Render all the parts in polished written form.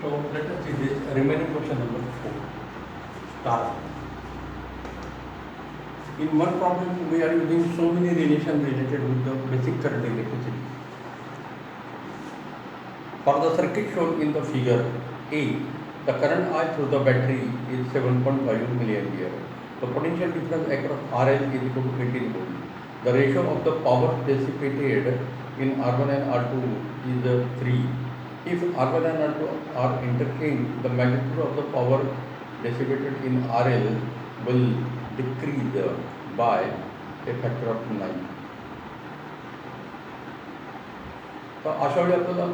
So let us see this remaining question number 4. Star. In one problem, we are using so many relations related with the basic current electricity. For the circuit shown in the figure A, the current I through the battery is 7.5 milliampere. The potential difference across RL is equal to 18 volt. The ratio of the power dissipated in R1 and R2 is 3. If R1 and R2 are interchanged, the magnitude of the power dissipated in RL will decrease by a factor of 9. तर अशा वेळी आपल्याला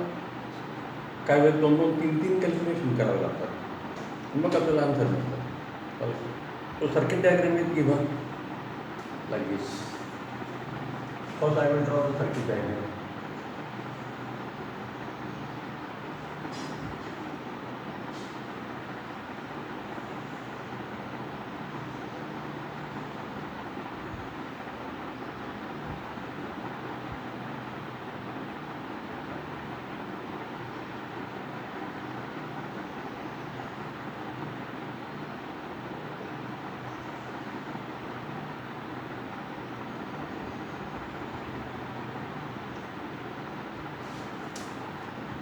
काही वेळेस 2-2, 3-3 calculation करावं लागतात, मग आपल्याला answer मिळतात. तो circuit diagram is given like this. First I will draw the circuit diagram.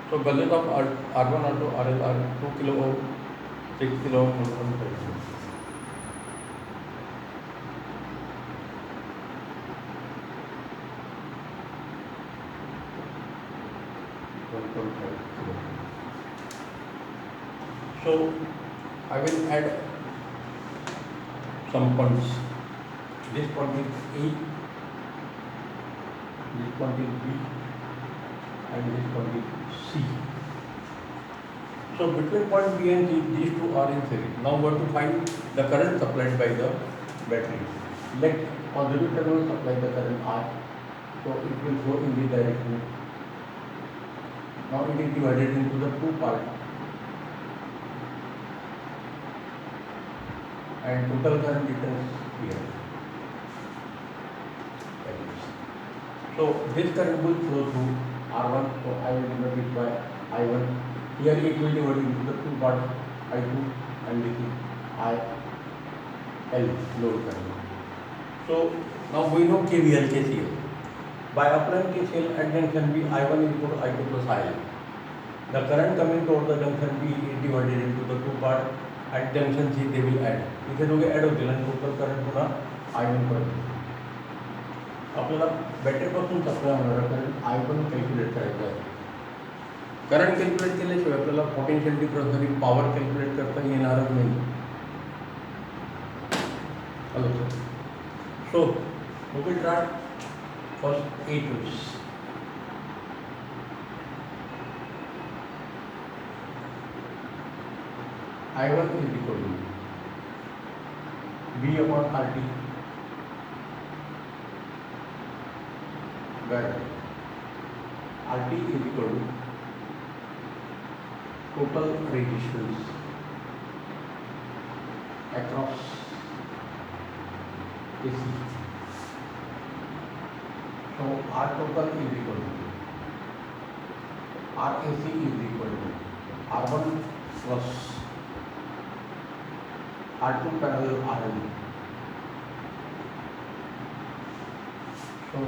So values of R1, R2, RL are 2 kilo ohm, 6 kilo ohm, 1.5 kilo ohm. So I will add some points. This point is A, this point is B, and this point is C. So between point B and C, these two are in series. Now we have to find the current supplied by the battery. Let positive terminal supply the current I, so it will go in this direction. Now it is divided into the two parts, and total current returns here. So this current will flow through R1, so I will divide it by I1. Here it will divide into the two parts, I2 and this is IL, load current. So now we know KVL, KCL. By applying KCL at junction B, I1 is equal to I2 plus IL. The current coming toward the junction B is divided into the two parts. At junction C they will add. इथे दोघे add होतील आणि total current पुन्हा I1 पर्यंत. आपल्याला बॅटरीपासून supply होणारा current I1 calculate करायचा आहे. करंट कॅल्क्युलेट केल्याशिवाय आपल्याला पोटेन्शियल डिफरन्स आणि पॉवर कॅल्क्युलेट करता येणारच नाही. Hello sir. So we will try first A tools. I1 is equal to V upon RT, where RT is equal to total resistance across AC. So R total is equal to RAC is equal to R1 plus R2 parallel RL. So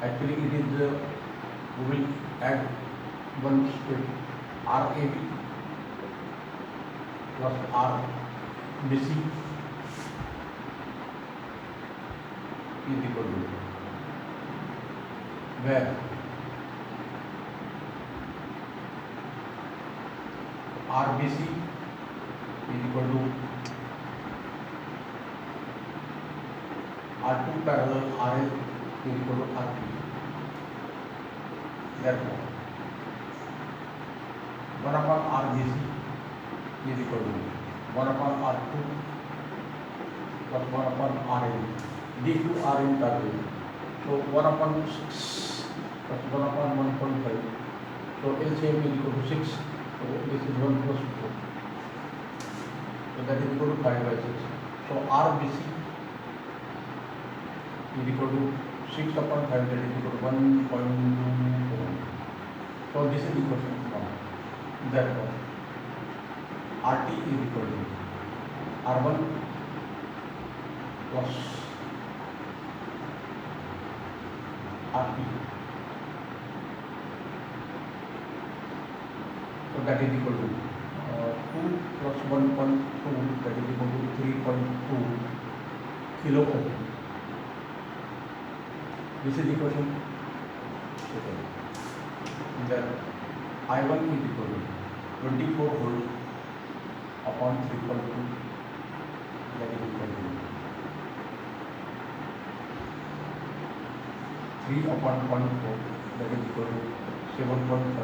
actually it is we will add one step, RAB plus RBC is equal to, where RBC is equal to R2 parallel RL is equal to RP. Therefore, 1 upon RBC is equal to 1 upon R2 plus 1 upon RL. These two are in parallel. So 1 upon 6 plus 1 upon 1.5. So LCM is equal to 6. So this is 1 plus 4. So that is equal to 5 by 6. So RBC is equal to 6 upon 5, that is equal to 1.24. So this is the question from therefore RT is equal to R1 plus RP. So that is equal to 2 plus 1.2, that is equal to 3.2 kilo ohm. This is the equation. Then I1 is equal to 24 volt upon 3.2, that is equal to 3 upon 0.4, that is equal to 7.5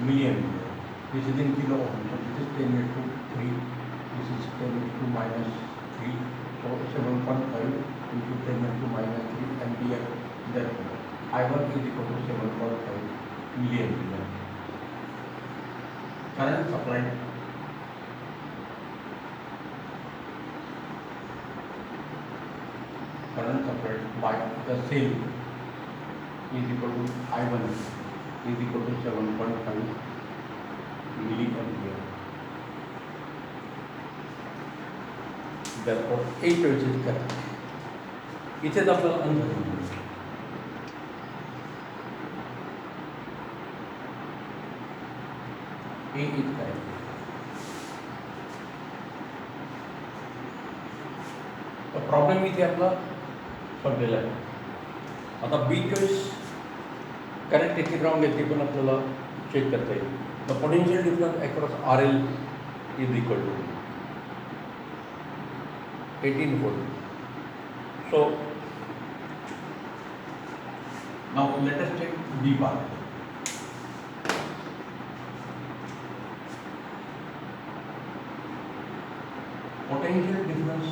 milliampere. This is in kilo ohm, so this is 10 into 3, this is 10 into minus 3, so 7.5 into 10 into minus 3 ampere. Therefore, I1 is equal to 7.5 milliampere. Current supplied by the cell is equal to I1 is equal to 7.5 milliampere. Therefore, A choice is correct. इथे आपल्याला answer मिळेल. A is correct. तो problem इथे आपला संपलेला आहे. आता B choice correct येथे ग्राउंड येथे पण आपल्याला चेक करता येईल. The potential difference across R L is equal to 18 volt. So now let us check B part. Potential difference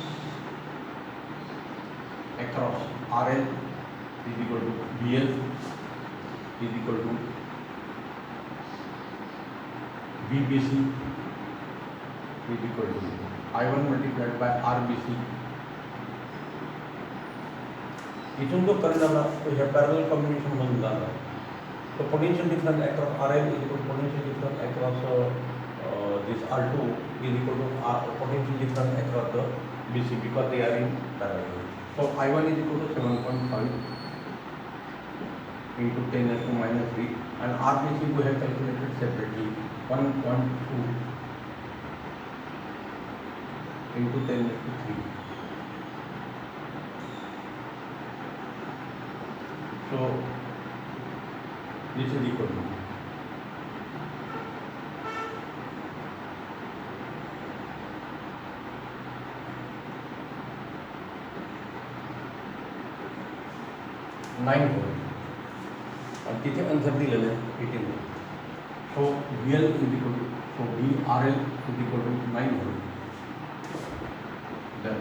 across RL is equal to BL is equal to VBC is equal to I1 multiplied by RBC. इथून जो current आला तो ह्या parallel combination मधून झाला. तो potential difference across RL is equal to potential difference across this R2 is equal to potential difference across the BC because they are in parallel. So I1 is equal to 7.5 into 10 raised to minus 3 and RBC we have calculated separately 1.2 into 10 raised to 3. So this is equal to 9 volt. आणि तिथे answer दिलेलं आहे 18 volt. So VL is equal to, so VRL is equal to 9 volt. Then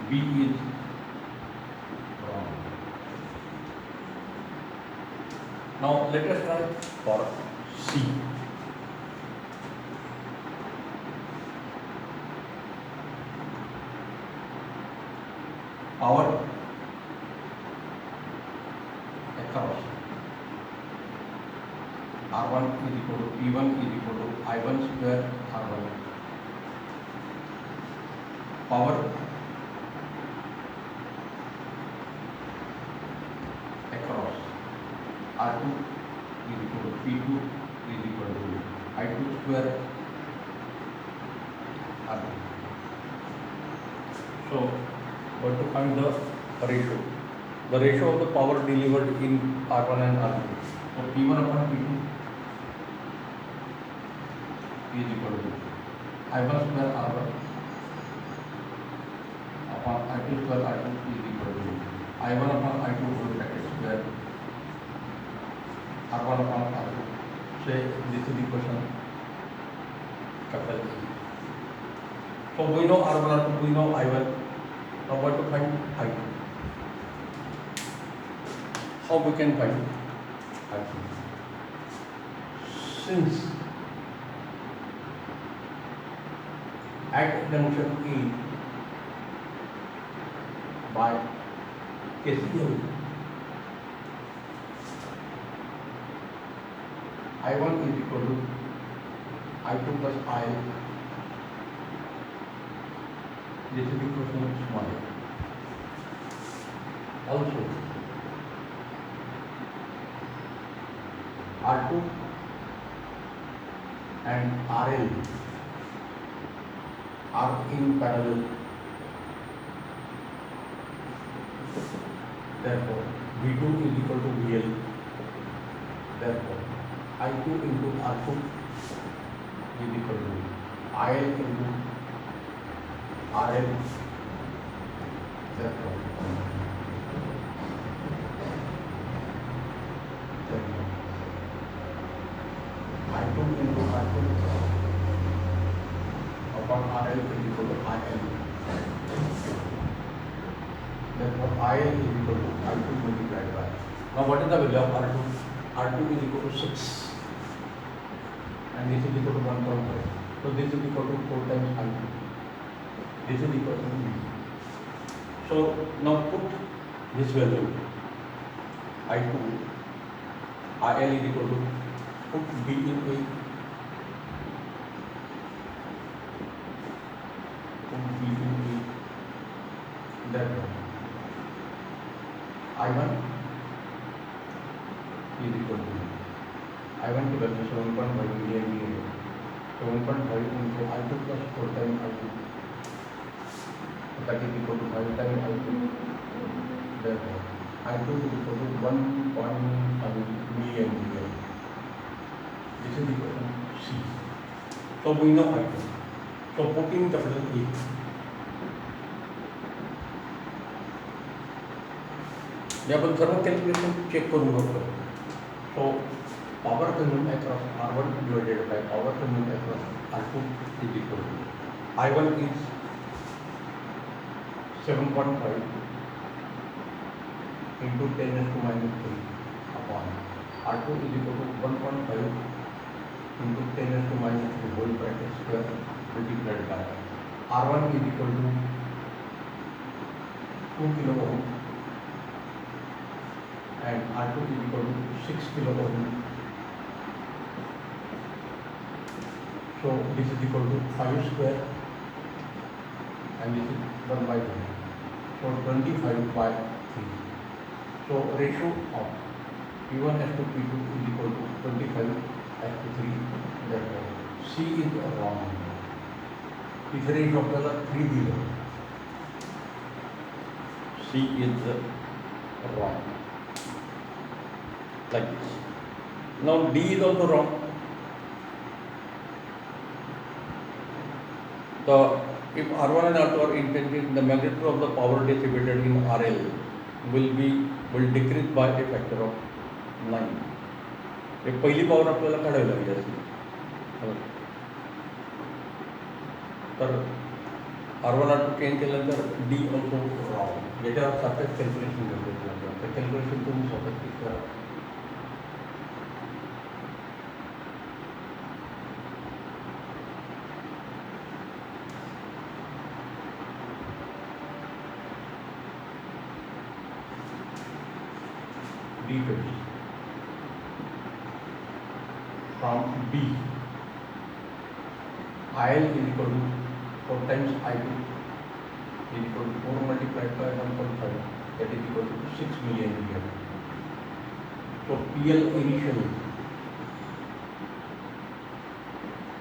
B is wrong. Now let us try for C. Power across R1 is equal to P1 is equal to I1 square R1. Power across R2 is equal to P2 is equal to I2 square R2. So, we have to find the ratio. The ratio of the power delivered in R1 and R2. So, P1 upon P2 is equal to I1 square R1 upon I2 square R2 is equal to I1 upon I2 whole bracket square R1 upon R2. Say this is the equation capital E. So we know R1, R2, we know I1. Now what to find I2? How we can find I2? Since at junction E by KCL I1 is equal to I2 plus I. This is equation small. Also, R2 and RL are in parallel. Therefore, V2 is equal to VL. Therefore, I2 into R2 is equal to IL into RL. Therefore, I2 into R2 upon RL is equal to IL. Therefore, IL is equal to I2 multiplied by. Now, what is the value of R2? R2 is equal to 6 and this is equal to 1.5. So, this is equal to 4 times I2. This is equal to B. So, now put this value I2, IL is equal to, put B in A, put B in A. Therefore, I1 is equal to, I1 की value 7.5 million दी है, 7.5 into I2 plus 4 times I2, that is equal to 5 times I2. Therefore, I2 is equal to 1.5 million million. This is equal to C. So we know I2. So putting capital A. या आपण सर्व calculation check करून बघतो. So power consume across R1 divided by power consume across R2 is equal to I1 is 7.5 into 10 raised to minus 3 upon R2 is equal to 1.5 into 10 raised to minus 3 whole bracket square multiplied by R1 is equal to 2 kilo ohm and R2 is equal to 6 kilo ohm. So this is equal to 5 square and this is 1 by 2. So 25 by 3. So ratio of P1 as to P2 is equal to 25 as to 3. Therefore, C is wrong. इथे ratio आपल्याला 3 दिलं. C is wrong. Like this. Now D is also wrong. If R1 and R2 are intended, the magnitude of the power dissipated in RL will decrease by a factor of 9. एक पहिली power आपल्याला काढावी लागेल असेल तर R1 R2 change केल्यानंतर D also wrong. याच्यावर सारखंच कॅल्क्युलेशन करतो. तर कॅल्क्युलेशन तुम्ही स्वतःच करा. D from B, IL is equal to 4 times I2 is equal to 4 multiplied by 1.5, that is equal to 6 million milliampere. So PL initial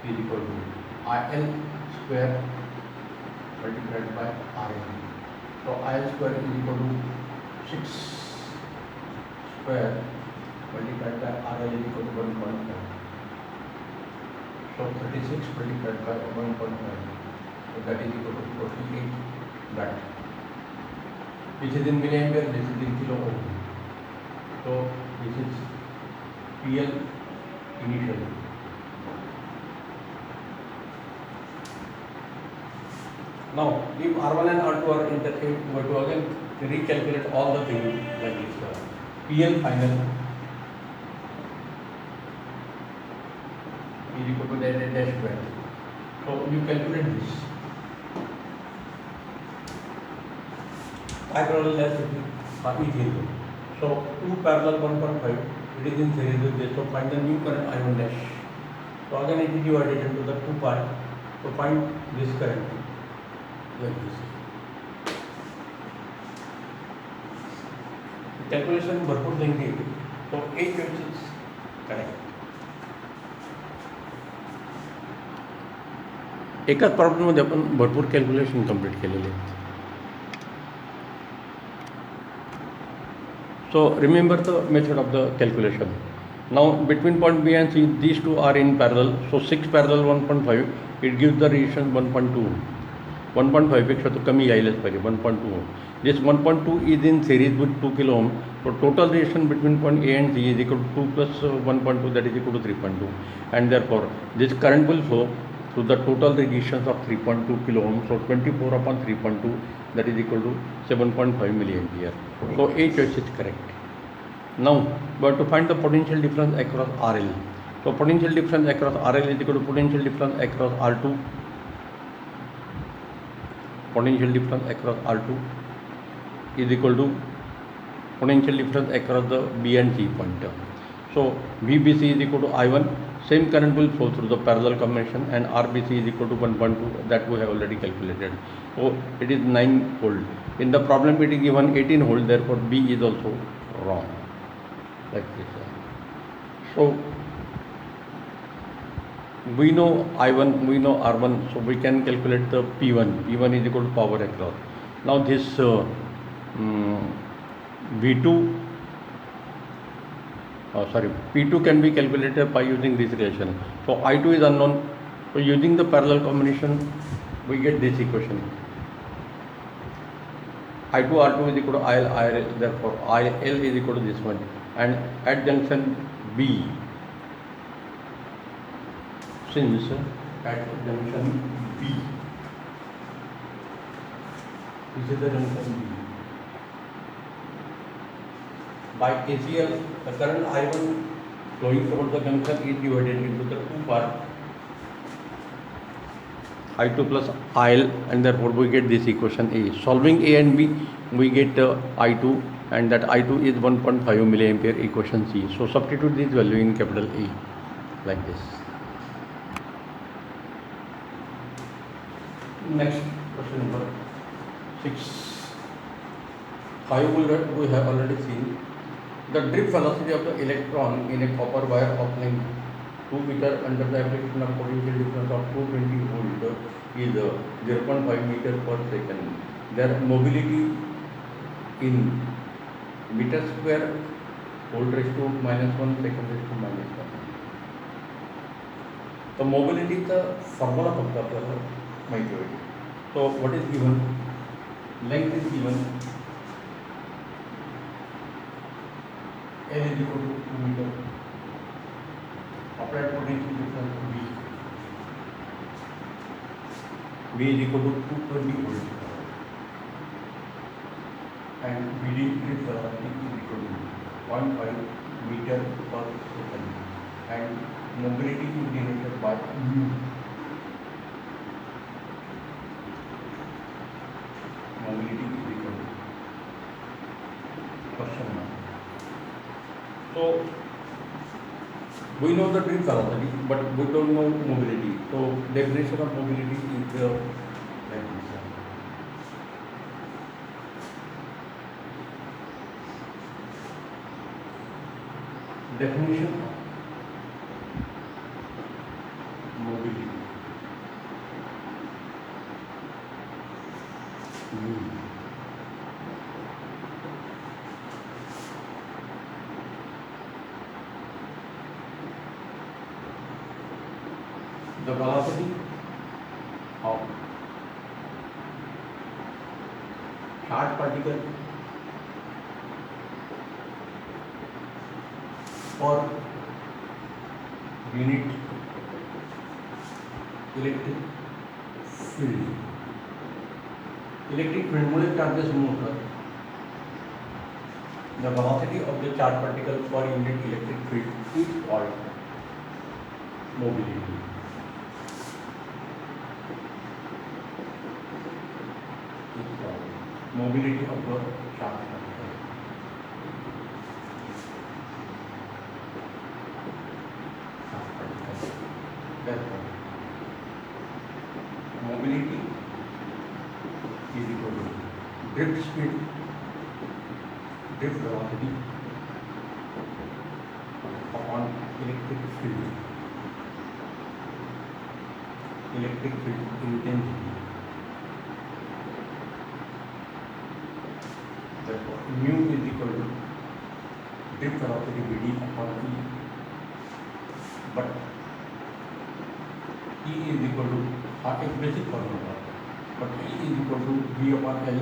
is equal to IL square multiplied by RL. So IL square is equal to 6 square multiplied by RL is equal to 1.5. So 36 multiplied by 1.5. So that is equal to 48 watt. This is in milliampere, this is in kilo ohm. So this is PL initial. Now, if R1 and R2 are interchanged, we have to again recalculate all the things like this. PL final is equal to that dash square. So you calculate this. I parallel as equal. So 2 parallel 1.5 it is in series with this. So find the new current I1 dash. So again it is divided into the two parts. So find this current like this. Calculation भरपूर देंगे. So A choice is correct. एकाच प्रॉब्लेममध्ये आपण भरपूर calculation complete केलेले आहेत. So remember the method of the calculation. Now between point B and C, these two are in parallel. So 6 parallel 1.5, it gives the resistance 1.2. 1.5 पेक्षा तो कमी यायलाच पाहिजे 1.2. This 1.2 is in series with 2 kilo ohm. So total resistance between point A and C is equal to 2 plus 1.2, that is equal to 3.2. And therefore this current will flow through the total resistance of 3.2 kilo ohm. So 24 upon 3.2, that is equal to 7.5 milliampere. So A choice is correct. Now we have to find the potential difference across RL. So potential difference across RL is equal to potential difference across R2. Potential difference across R2 is equal to potential difference across the B and C pointer. So VBC is equal to I1. Same current will flow through the parallel combination, and RBC is equal to 1.2, that we have already calculated. So it is 9 volt. In the problem it is given 18 volt, therefore B is also wrong. Like this. So we know I1, we know R1, so we can calculate the P1. P1 is equal to power across. Now this P2 can be calculated by using this relation. So I2 is unknown. So using the parallel combination, we get this equation. I2 R2 is equal to IL IL. Therefore IL is equal to this one. And at junction B, since at junction B, this is the junction B. By KCL, the current I1 flowing towards the junction is divided into the two parts, I2 plus IL, and therefore we get this equation A. Solving A and B, we get I2, and that I2 is 1.5 milliampere, equation C. So substitute this value in capital A like this. Next question number 6. 5 we have already seen. The drift velocity of the electron in a copper wire of length 2 meter under the application of potential difference of 220 volt is 0.5 meter per second. Their mobility in meter square volt raised to -1 second raised to -1. The mobility चा formula फक्त आपल्याला माहिती होईल. So what is given? Length is given. L is equal to 2 meter. Applied potential difference B. B is equal to 220 volt. And BD is equal to 0.5 meter per second. And mobility is denoted by mu. Mobility is equal to question mark. So we know the drift velocity, but we don't know mobility. So definition of mobility is like this. Definition of mobility. The velocity of charged particle or unit electric field. Electric field Mule charges move होतात. The velocity of the charged particle per unit electric field is called mobility. Mobility of the charged particle. Therefore, mobility is equal to drift speed, drift velocity upon electric field intensity. Therefore, mu is equal to drift velocity Vd upon E, but E is equal to एक basic formula, but E is equal to V upon L,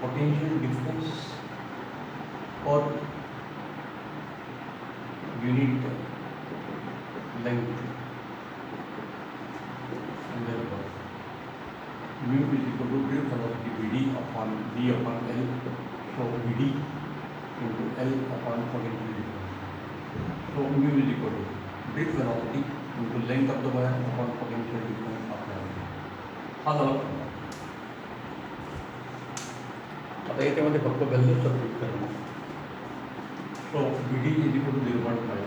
potential difference or unit length, and therefore mu is equal to drift velocity Vd upon V upon L, so Vd into L upon potential difference. So mu is equal to drift velocity into length of the wire upon potential difference of the wire. हा झाला formula. आता याच्यामध्ये फक्त value substitute करणं. So Vd is equal to 0.5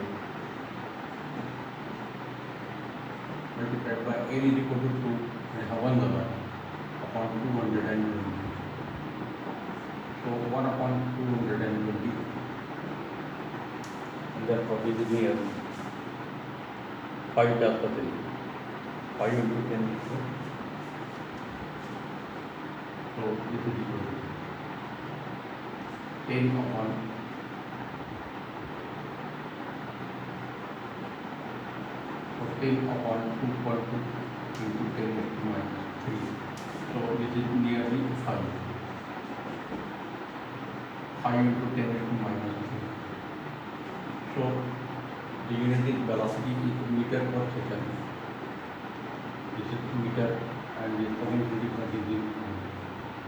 multiplied by L is equal to 2 and हा 1 झाला upon 220. So 1 upon 220 and therefore this is near 5 जास्त असेल 5 into 10. So this is equal to 10 upon 10 upon 2.2 into 10 raised to minus 3. So this is nearly 5. 5 into 10 raised to minus 3. So the unit is velocity is meter per second. This is meter and this potential difference is in.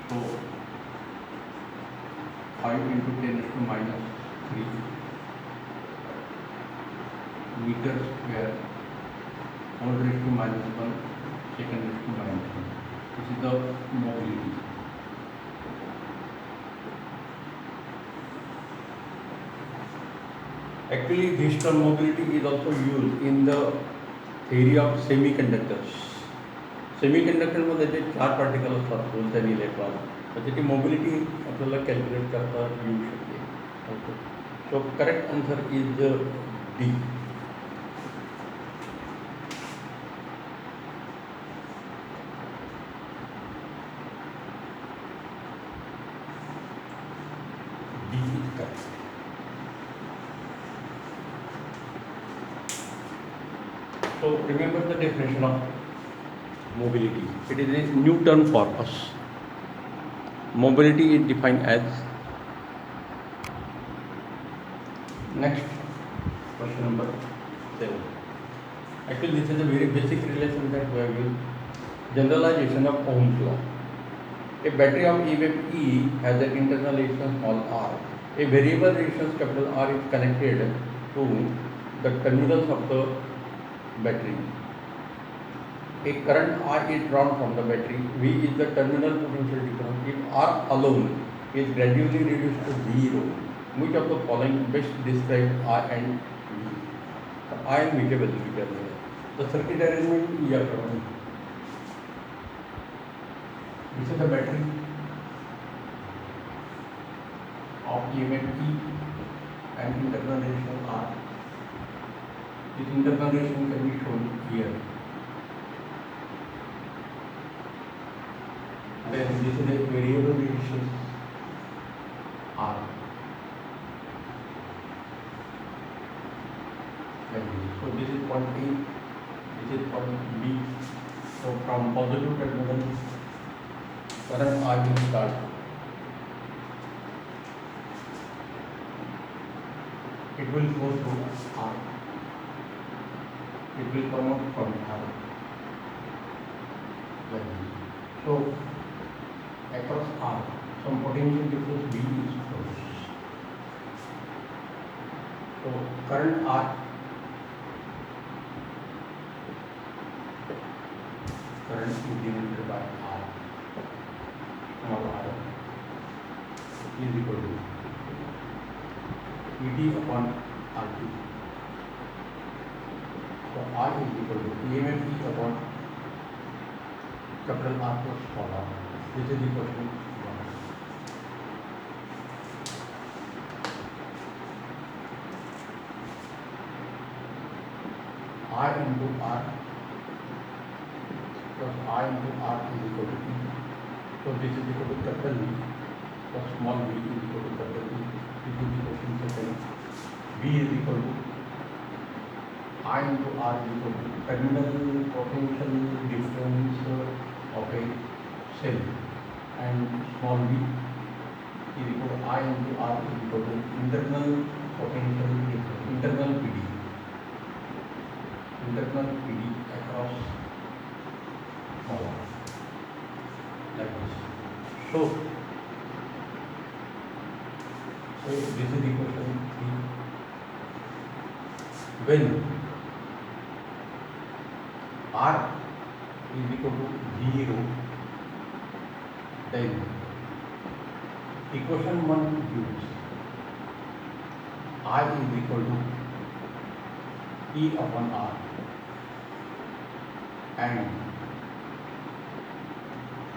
So 5 into 10 raised to minus 3 meter square whole raised to minus 1 second raised to minus 1. This is the mobility. Actually, this term mobility is also used in the theory of semiconductors. Semiconductor मध्ये जे 4 particle असतात holes आणि electron तर त्याची mobility आपल्याला calculate करता येऊ शकते. Okay, so correct answer is D. D is correct. So remember the definition of mobility. It is a new term for us. Mobility is defined as, next question number 7. Actually this is a very basic relation that we have used. Generalization of Ohm's law. A battery of EMF E has an internal resistance small r. A variable resistance capital R is connected to the terminals of the battery. A current I is drawn from the battery. V is the terminal potential difference. If R alone is gradually reduced to 0, which of the following best describe I and V? So I and V के value क्या है? The circuit arrangement या प्रमाण. This is the battery of EMF E and internal resistance R. This internal resistance can be shown here. Then this is a variable resistance R. So this is point A, this is point B. So from positive terminal, current I will start. It will go through R. It will come out from R. Like this. So across R, some potential difference V is produced. So current R, current is denoted by R, small r, is equal to Vd upon R2. So I is equal to EMF E upon capital R plus small r. This is the question 1. I into R plus I into R is equal to E. So this is equal to capital V plus small v is equal to capital E. This is the question second. V is equal to I into R is equal to terminal potential difference of a cell, and small v is equal to I into R is equal to internal potential difference, internal PD across small r, like this. So this is the question 3. When R is equal to 0, then equation 1 gives I is equal to E upon R, and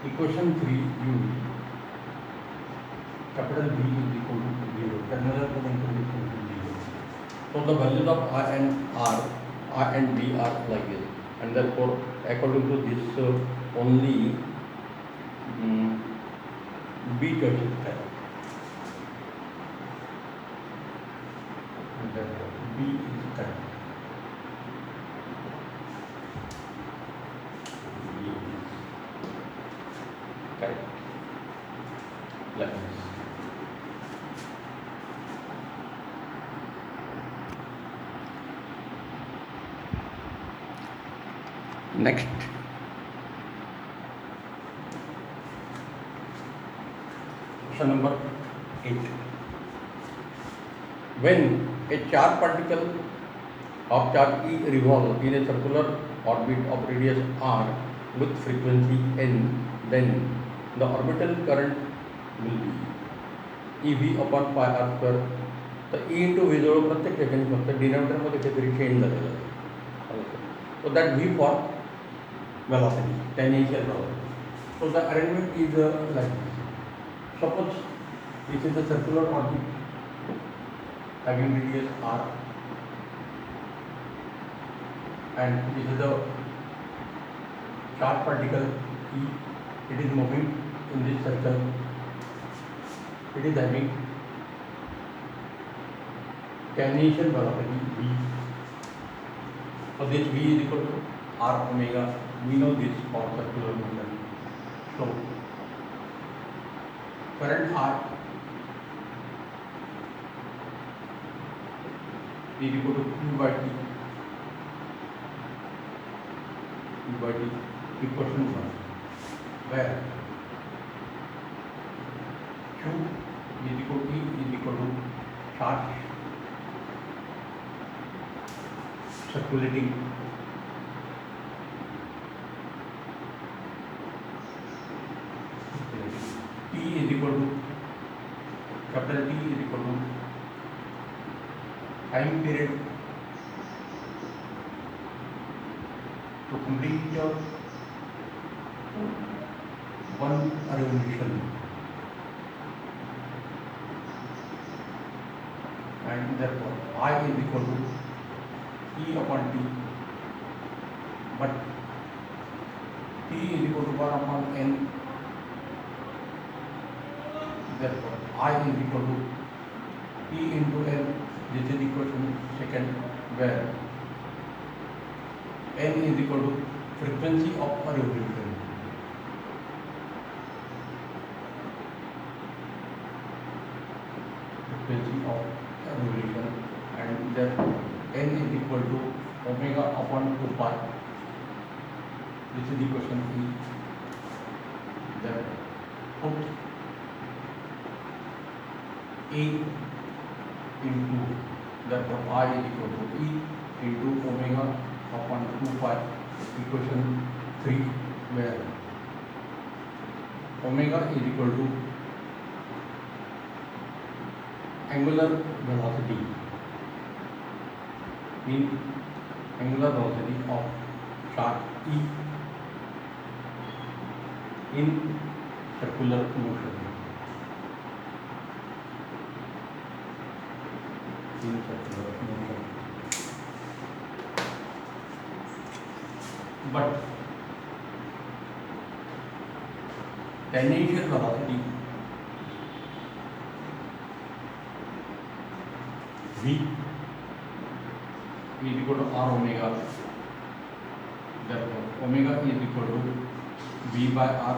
equation 3 gives capital V is equal to 0, terminal potential difference is 0. So the values of I and R, I and B are like this, and therefore according to this only B choice is correct. And therefore B is correct. B is correct. Like this. Next, question number 8. When a charged particle of charge E revolves in a circular orbit of radius r with frequency n, then the orbital current will be EV upon pi r square. तर E into V जवळ प्रत्येक ठिकाणी फक्त डिनॉमिनेटरमध्ये काहीतरी change झालेलं आहे. So that V for velocity, tangential velocity. So the arrangement is like this. Suppose this is a circular orbit having radius r, and this is a charged particle E. It is moving in this circle. It is having tangential velocity V. So this V is equal to r omega. We know this for circular motion. So current R is equal to Q by T. Q by T equation 1, where Q is equal to E is equal to charge circulating T is equal to capital T is equal to time period to complete one revolution, and therefore I is equal to E upon T, but T is equal to 1 upon N. Therefore I is equal to E into N. This is equation second, where N is equal to frequency of a revolution. Frequency of a revolution, and therefore N is equal to omega upon 2 pi. This is equation E. Therefore put E into, therefore I is equal to E into omega upon 2 pi, equation 3, where omega is equal to angular velocity in angular velocity of charge E in circular motion. In circular motion. But tangential velocity V is equal to r omega. Therefore, omega is equal to V by r.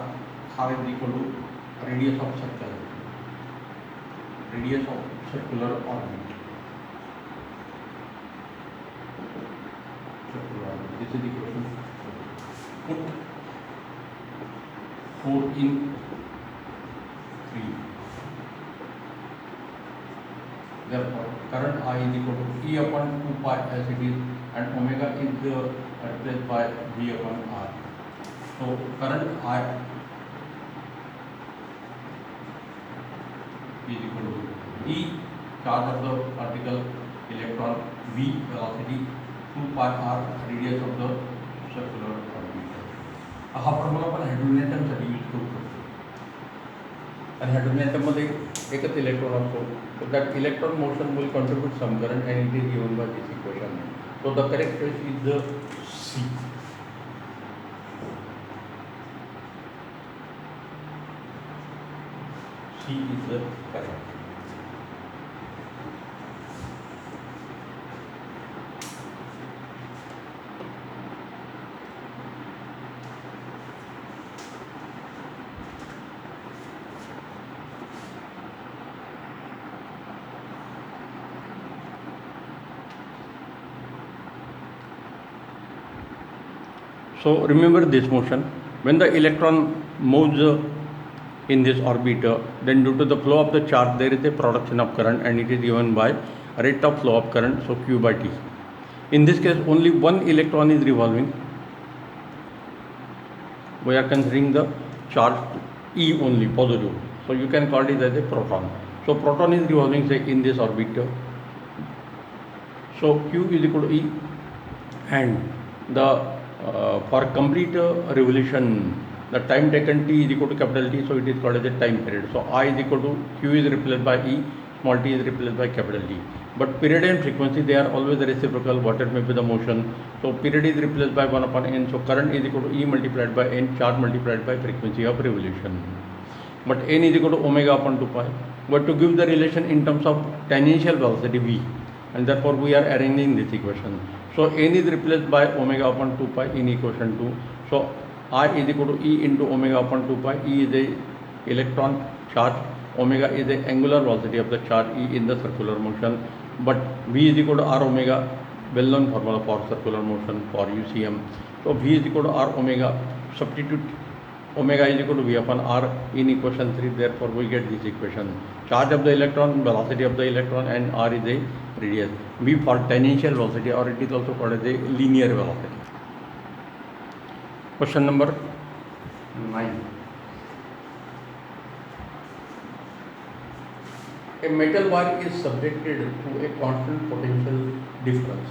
R is equal to radius of circle, radius of circular orbit. Circular orbit. This is the question. Put 4 in 3. Therefore, current I is equal to E upon 2 pi as it is, and omega is replaced by V upon R. So, current I is equal to E charge of the particle electron, V velocity, 2 pi R radius of the circular orbit. हा formula आपण hydrogen use करू शकतो. आणि hydrogen एकच electron असतो. So that electron motion will contribute some current and it is given by this equation. So the correct choice is the C. C is the correct. So remember this motion, when the electron moves in this orbit, then due to the flow of the charge there is a production of current and it is given by rate of flow of current, so Q by T. In this case only one electron is revolving. We are considering the charge E only, positive. So you can call it as a proton. So proton is revolving say in this orbit. So Q is equal to E, and the for complete revolution the time taken T is equal to capital T, so it is called as a time period. So I is equal to Q is replaced by E, small t is replaced by capital T. But period and frequency they are always reciprocal, whatever may be the motion. So period is replaced by 1 upon n, so current is equal to E multiplied by n, charge multiplied by frequency of revolution. But n is equal to omega upon 2 pi. But to give the relation in terms of tangential velocity V, and therefore we are arranging this equation. So n is replaced by omega upon 2 pi in equation 2. So I is equal to E into omega upon 2 pi. E is a electron charge, omega is the angular velocity of the charge E in the circular motion. But V is equal to R omega, well known formula for circular motion for UCM. So V is equal to R omega, substitute omega is equal to V upon R in equation 3, therefore we get this equation. Charge of the electron, velocity of the electron, and R is a radius. V for tangential velocity, or it is also called as a linear velocity. Question number 9. A metal wire is subjected to a constant potential difference.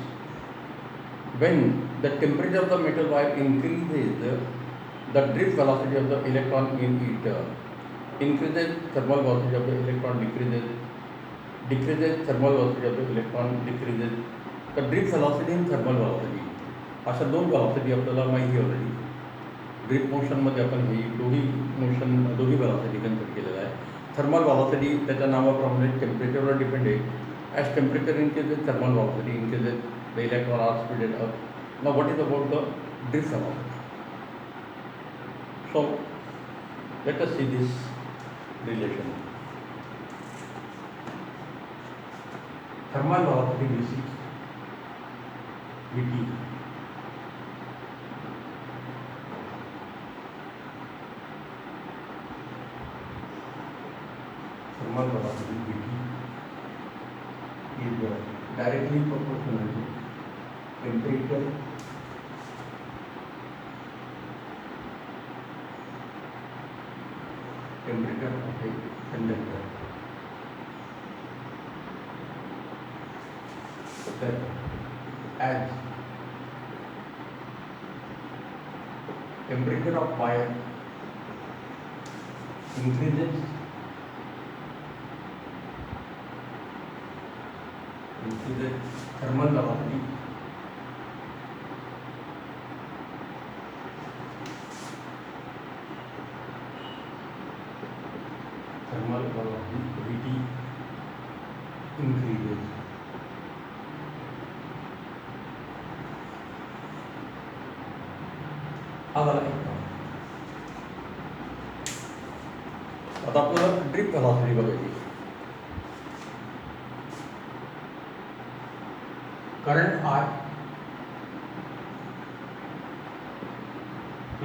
When the temperature of the metal wire increases, the drift velocity of the electron in it increases, thermal velocity of the electron decreases, thermal velocity of the electron decreases. The drift velocity and thermal velocity अशा दोन velocity आपल्याला माहिती already. Drift मोशनमध्ये आपण ही दोन्ही velocity consider केलेला आहे. Thermal velocity त्याच्या नावाप्रमाणे टेम्परेचरवर depend आहे. As temperature increases, thermal velocity increases, the electron are speeded up. Now what is about the drift velocity? So let us see this relation. Thermal velocity Vc, Vt, thermal velocity Vt is directly proportional to temperature of a conductor. So that as temperature of wire increases, thermal velocity Vt increases. हा झाला एक problem. आता आपल्याला drip velocity बघायची. Current I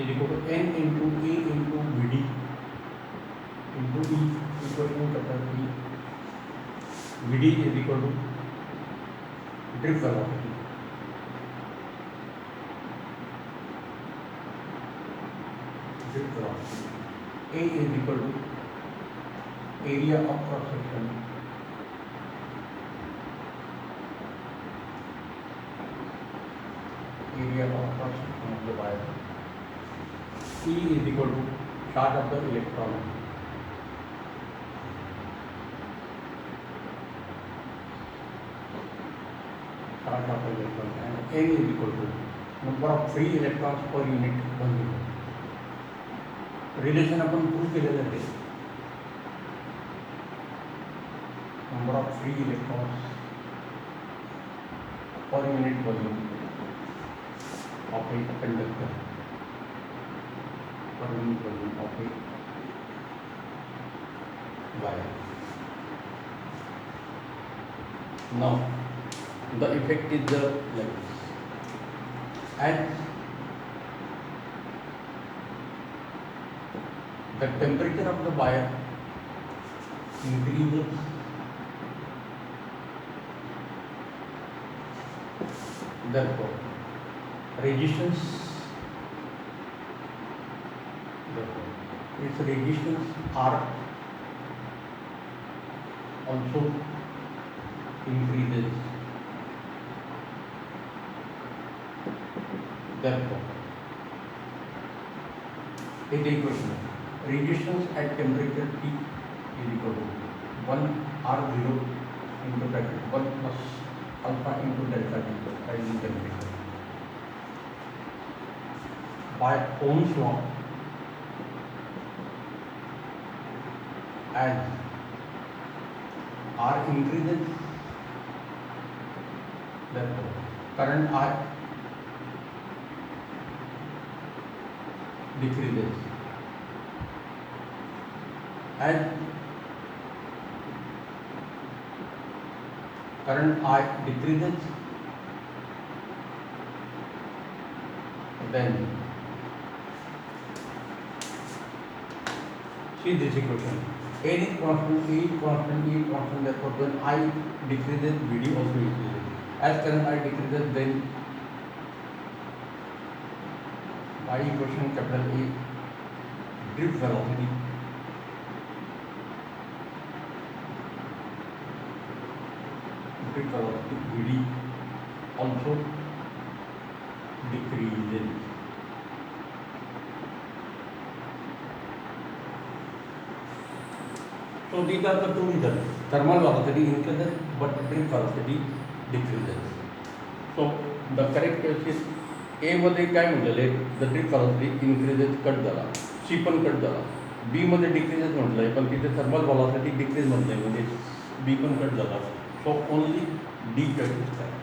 is equal to N into E into Vd into E equal to capital E. Vd is equal to drip velocity. Drip velocity. A is equal to area of cross section. Area of cross section of the wire. E is equal to charge of the electron. Charge of the electron, and N is equal to number of free electrons per unit volume. Relation आपण prove केलेलं आहे. Number of free electrons per unit volume of a conductor. Per unit volume of a wire. Now the effect is like this. As the temperature of the wire increases, therefore resistance, its resistance R also increases. Therefore, it is equal to resistance at temperature T is equal to 1 R0 into bracket 1 plus alpha into delta T, rising temperature. By Ohm's law, as R increases, therefore current I decreases. As current I decreases, then see this equation. N is constant, E is constant, E is constant. Therefore, when I decreases, Vd also increases. As current I decreases, then by equation capital A, drip velocity Vd also decreases. So these are the two results. Thermal velocity increases, but drip velocity decreases. So the correct case is A मध्ये काय म्हटलेलं आहे, the drip velocity increases cut झाला, सी पण cut झाला. B मध्ये decreases म्हटलं आहे, पण तिथे थर्मल व्हेलॉसिटी डिक्रीज म्हटलं आहे, म्हणजे बी पण कट झाला. So only D cut is correct.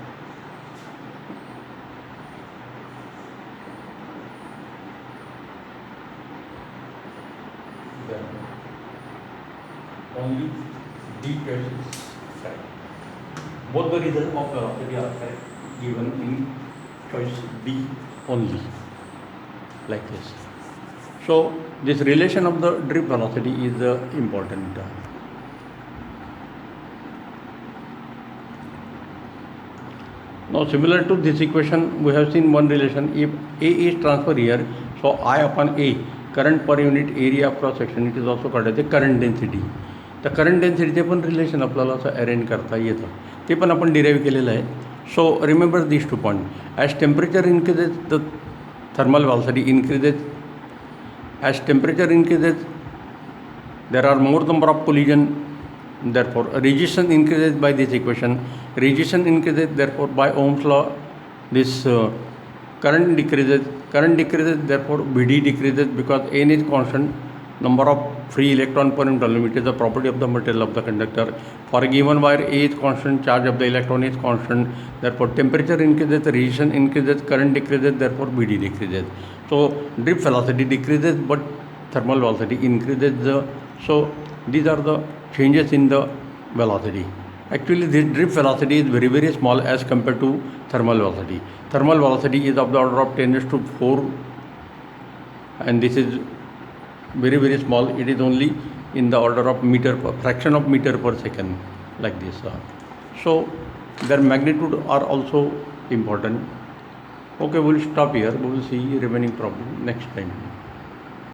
Only D case is correct. Both the results of velocity are correct, given in choice B only, like this. So this relation of the drip velocity is important. Now similar to this equation, we have seen one relation. If A is transferred here, so I upon A, current per unit area of cross section, it is also called as the current density. तर current डेन्सिटीचे पण relation आपल्याला असं arrange करता येतं, ते पण आपण derive केलेलं आहे. So remember this two point. As temperature increases the thermal velocity increases As temperature increases, there are more number of collision, therefore resistance increases by this equation. Resistance increases, therefore by Ohm's law this current decreases, therefore Vd decreases, because n is constant, number of free electron per unit volume, it is the property of the material of the conductor. For a given wire, A is constant, charge of the electron is constant, therefore temperature increases, resistance increases, current decreases, therefore Vd decreases. So drift velocity decreases but thermal velocity increases. So these are the changes in the velocity. Actually this drift velocity is very, very small as compared to thermal velocity. Thermal velocity is of the order of 10⁴, and this is very, very small. It is only in the order of fraction of meter per second, like this. So their magnitude are also important. Okay, we'll stop here. We will see remaining problem next time.